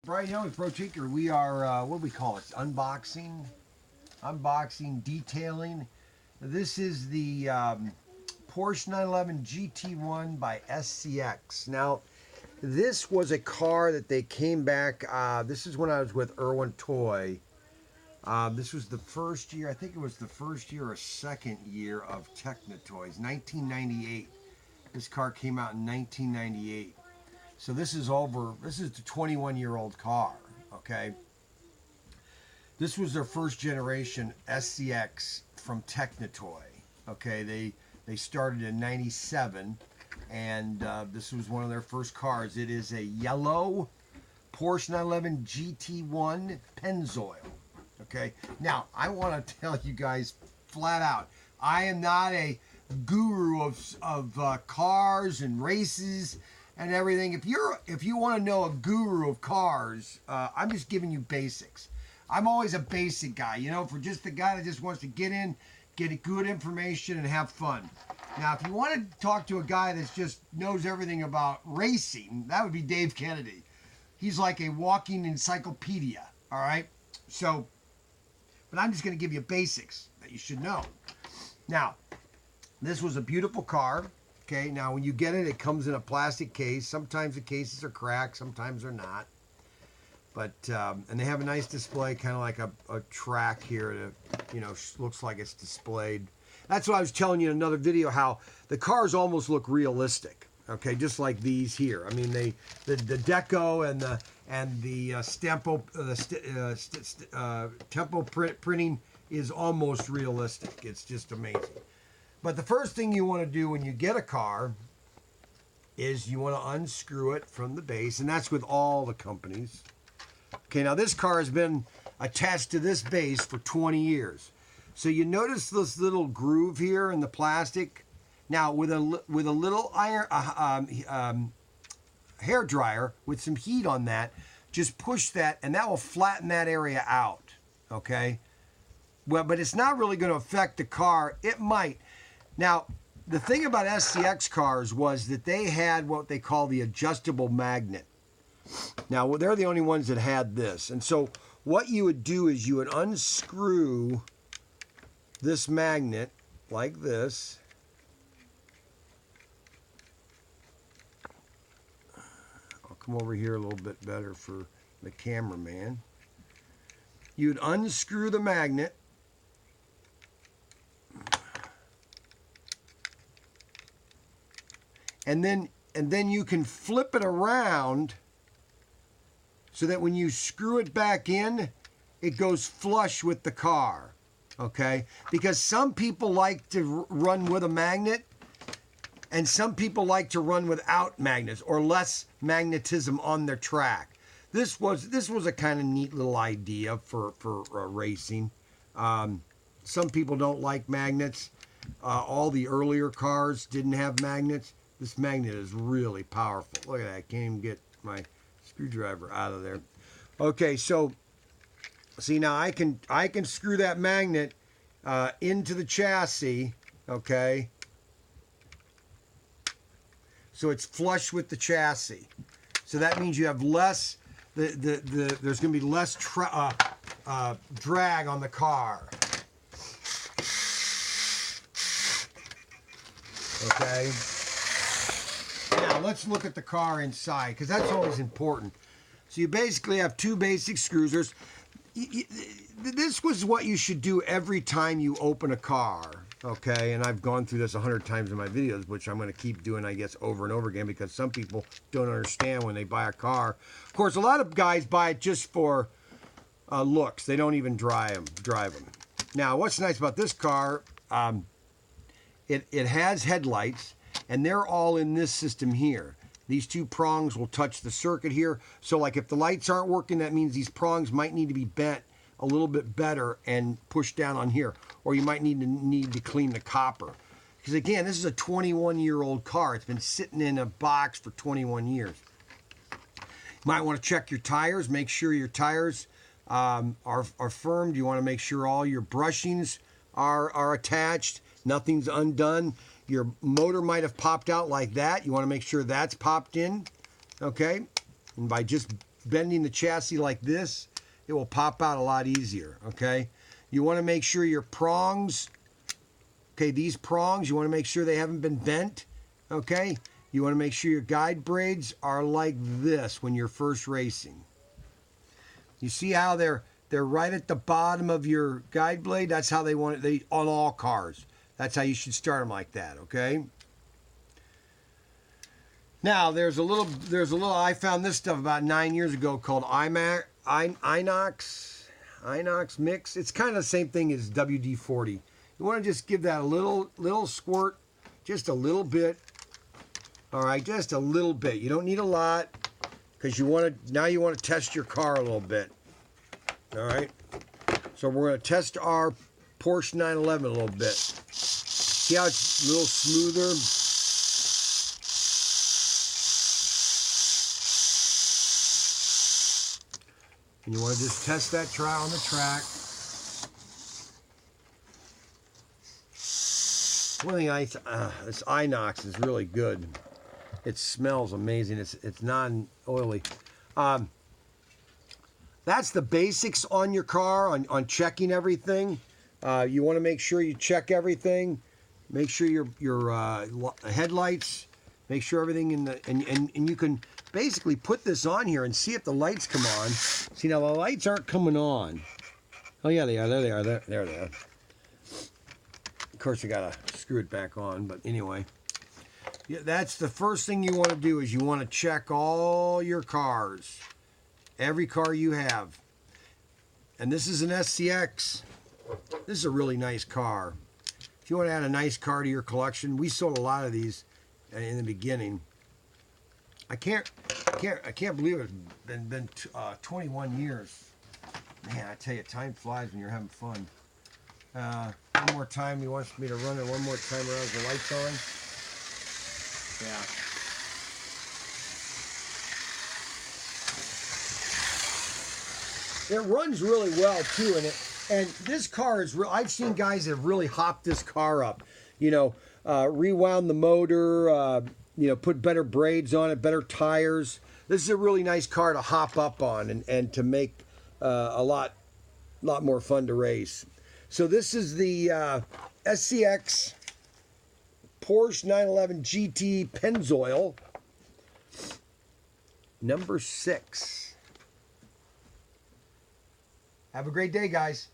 Brian Young with Pro Tinker. We are, what do we call it? Unboxing, detailing. This is the Porsche 911 GT1 by SCX. Now, this was a car that they came back, this is when I was with Irwin Toy. This was the first year, I think it was the first year or second year of TecniToys, 1998. This car came out in 1998. So this is the 21-year-old car, okay? This was their first generation SCX from TecniToy, okay? They started in 97, and this was one of their first cars. It is a yellow Porsche 911 GT1 Pennzoil, okay? Now, I want to tell you guys flat out, I am not a guru of cars and races and everything. If you want to know a guru of cars, I'm just giving you basics. I'm always a basic guy, you know, for just the guy that just wants to get in, get good information, and have fun. Now, if you want to talk to a guy that just knows everything about racing, that would be Dave Kennedy. He's like a walking encyclopedia, all right? So, but I'm just going to give you basics that you should know. Now, this was a beautiful car. Okay, now when you get it, it comes in a plastic case. Sometimes the cases are cracked, sometimes they're not. But, and they have a nice display, kind of like a track here to, you know, looks like it's displayed. That's what I was telling you in another video, how the cars almost look realistic. Okay, just like these here. I mean, the deco and the tempo printing is almost realistic. It's just amazing. But the first thing you want to do when you get a car is you want to unscrew it from the base, and that's with all the companies. Okay, now this car has been attached to this base for 20 years. So you notice this little groove here in the plastic. Now with a little iron hair dryer with some heat on that, just push that, and that will flatten that area out. Okay, well, but it's not really going to affect the car. It might. Now, the thing about SCX cars was that they had what they call the adjustable magnet. Now, they're the only ones that had this. And so what you would do is you would unscrew this magnet like this. I'll come over here a little bit better for the cameraman. You'd unscrew the magnet. And then you can flip it around so that when you screw it back in, it goes flush with the car, okay? Because some people like to run with a magnet, and some people like to run without magnets or less magnetism on their track. This was a kind of neat little idea for racing. Some people don't like magnets. All the earlier cars didn't have magnets. This magnet is really powerful. Look at that. I can't even get my screwdriver out of there. Okay, so see, now I can screw that magnet into the chassis, okay? So it's flush with the chassis. So that means you have less, there's going to be less drag on the car. Okay? Now, let's look at the car inside, because that's always important. So you basically have two basic screws. This was what you should do every time you open a car, okay? And I've gone through this 100 times in my videos, which I'm going to keep doing, I guess, over and over again, because some people don't understand when they buy a car. Of course, a lot of guys buy it just for looks. They don't even drive them. Now, what's nice about this car, it has headlights, and they're all in this system here. These two prongs will touch the circuit here. So like if the lights aren't working, that means these prongs might need to be bent a little bit better and pushed down on here. Or you might need to clean the copper. Because again, this is a 21-year-old car. It's been sitting in a box for 21 years. You might want to check your tires. Make sure your tires are firm. You want to make sure all your brushings are attached. Nothing's undone. Your motor might have popped out like that. You want to make sure that's popped in, okay? And by just bending the chassis like this, it will pop out a lot easier, okay? You want to make sure your prongs, okay, these prongs, you want to make sure they haven't been bent, okay? You want to make sure your guide braids are like this when you're first racing. You see how they're right at the bottom of your guide blade? That's how they want it on all cars. That's how you should start them, like that, okay? Now, there's a little, I found this stuff about 9 years ago called Inox Mix. It's kind of the same thing as WD-40. You want to just give that a little squirt, just a little bit. All right, just a little bit. You don't need a lot, because you want to, now you want to test your car a little bit. All right, so we're going to test our Porsche 911 a little bit. See how it's a little smoother? And you want to just test that trial on the track. One thing this Inox is really good. It smells amazing. It's non-oily. That's the basics on your car, on checking everything. You want to make sure you check everything. Make sure your headlights. Make sure everything in the and you can basically put this on here and see if the lights come on. See, now the lights aren't coming on. Oh yeah, they are. There they are. There they are. Of course, I gotta screw it back on. But anyway, yeah, that's the first thing you want to do, is you want to check all your cars, every car you have. And this is an SCX. This is a really nice car. If you want to add a nice car to your collection, we sold a lot of these in the beginning. I can't believe it's been 21 years. Man, I tell you, time flies when you're having fun. One more time. He wants me to run it one more time around with the lights on. Yeah. It runs really well too, and this car is real. I've seen guys that have really hopped this car up. You know, rewound the motor. You know, put better braids on it, better tires. This is a really nice car to hop up on and to make a lot more fun to race. So this is the SCX Porsche 911 GT Pennzoil number 6. Have a great day, guys.